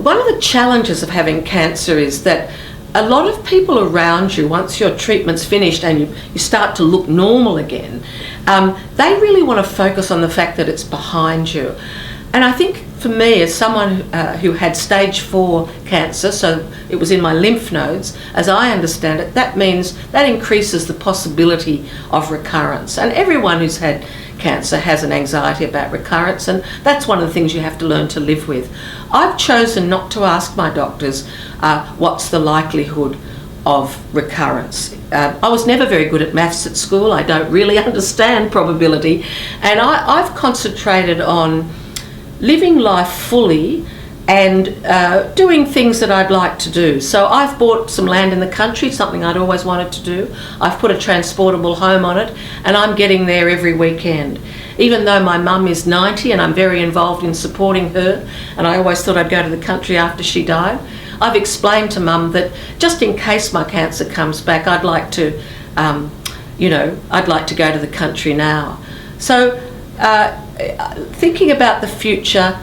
one of the challenges of having cancer is that a lot of people around you, once your treatment's finished and you start to look normal again, they really want to focus on the fact that it's behind you. And I think for me, as someone who had stage 4 cancer, so it was in my lymph nodes, as I understand it, that means that increases the possibility of recurrence. And everyone who's had cancer has an anxiety about recurrence, and that's one of the things you have to learn to live with. I've chosen not to ask my doctors what's the likelihood of recurrence. I was never very good at maths at school. I don't really understand probability, and I've concentrated on living life fully and doing things that I'd like to do. So I've bought some land in the country, something I'd always wanted to do. I've put a transportable home on it, and I'm getting there every weekend. Even though my mum is 90 and I'm very involved in supporting her, and I always thought I'd go to the country after she died, I've explained to Mum that just in case my cancer comes back, I'd like to, I'd like to go to the country now. So thinking about the future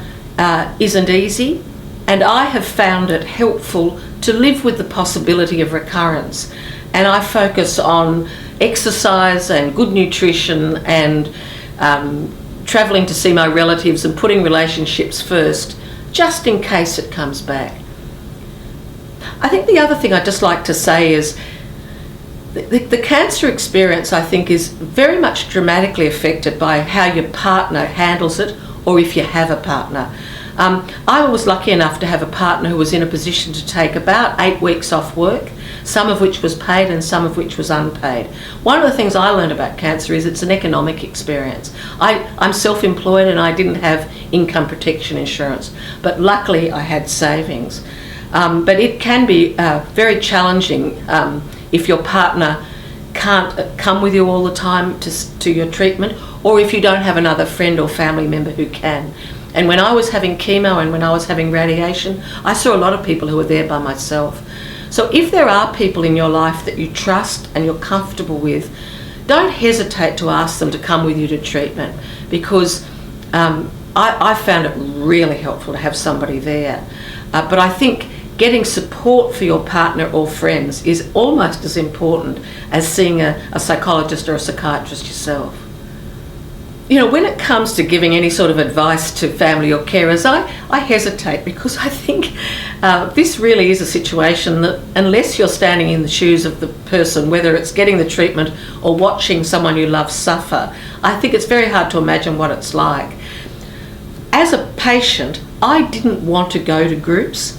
isn't easy, and I have found it helpful to live with the possibility of recurrence. And I focus on exercise and good nutrition and travelling to see my relatives and putting relationships first, just in case it comes back. I think the other thing I'd just like to say is the cancer experience, I think, is very much dramatically affected by how your partner handles it, or if you have a partner. I was lucky enough to have a partner who was in a position to take about 8 weeks off work, some of which was paid and some of which was unpaid. One of the things I learned about cancer is it's an economic experience. I'm self-employed and I didn't have income protection insurance, but luckily I had savings. But it can be very challenging if your partner can't come with you all the time to your treatment, or if you don't have another friend or family member who can. And when I was having chemo and when I was having radiation, I saw a lot of people who were there by myself. So if there are people in your life that you trust and you're comfortable with, don't hesitate to ask them to come with you to treatment, because I found it really helpful to have somebody there. But I think getting support for your partner or friends is almost as important as seeing a psychologist or a psychiatrist yourself. You know, when it comes to giving any sort of advice to family or carers, I hesitate, because I think this really is a situation that, unless you're standing in the shoes of the person, whether it's getting the treatment or watching someone you love suffer, I think it's very hard to imagine what it's like. As a patient, I didn't want to go to groups,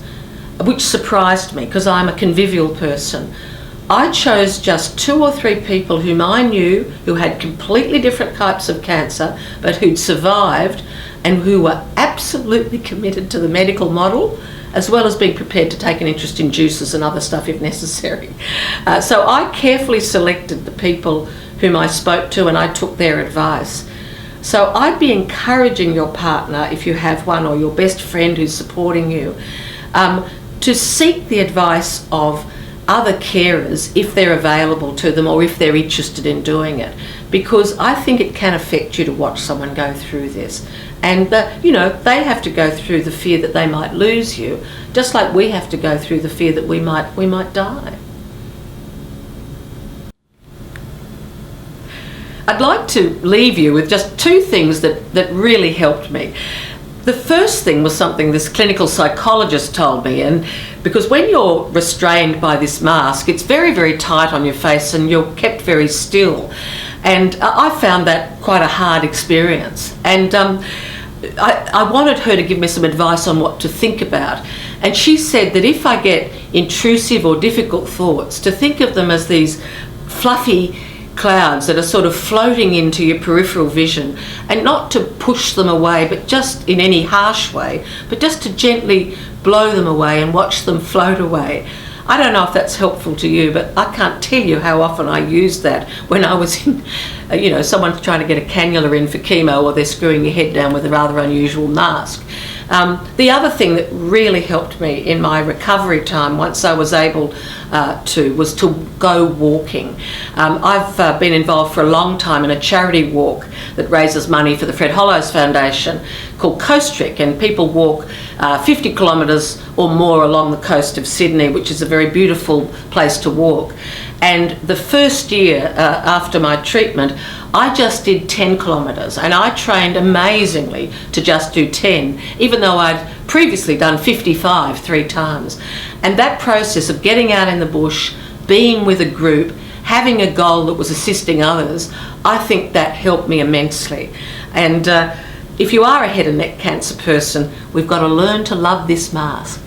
which surprised me because I'm a convivial person. I chose just 2 or 3 people whom I knew who had completely different types of cancer, but who'd survived and who were absolutely committed to the medical model, as well as being prepared to take an interest in juices and other stuff if necessary. So I carefully selected the people whom I spoke to, and I took their advice. So I'd be encouraging your partner, if you have one, or your best friend who's supporting you, to seek the advice of other carers if they're available to them, or if they're interested in doing it, because I think it can affect you to watch someone go through this. And they have to go through the fear that they might lose you, just like we have to go through the fear that we might die. I'd like to leave you with just 2 things that really helped me. The first thing was something this clinical psychologist told me, and because when you're restrained by this mask, it's very, very tight on your face and you're kept very still. And I found that quite a hard experience. And I wanted her to give me some advice on what to think about. And she said that if I get intrusive or difficult thoughts, to think of them as these fluffy clouds that are sort of floating into your peripheral vision, and not to push them away, but just in any harsh way, but just to gently blow them away and watch them float away. I don't know if that's helpful to you, but I can't tell you how often I used that when I was in, someone's trying to get a cannula in for chemo, or they're screwing your head down with a rather unusual mask. The other thing that really helped me in my recovery time, once I was able was to go walking. I've been involved for a long time in a charity walk that raises money for the Fred Hollows Foundation called Coast Trek, and people walk 50 kilometres or more along the coast of Sydney, which is a very beautiful place to walk. And the first year after my treatment, I just did 10 kilometres, and I trained amazingly to just do 10, even though I'd previously done 55 3 times. And that process of getting out in the bush, being with a group, having a goal that was assisting others, I think that helped me immensely. And if you are a head and neck cancer person, we've got to learn to love this mask.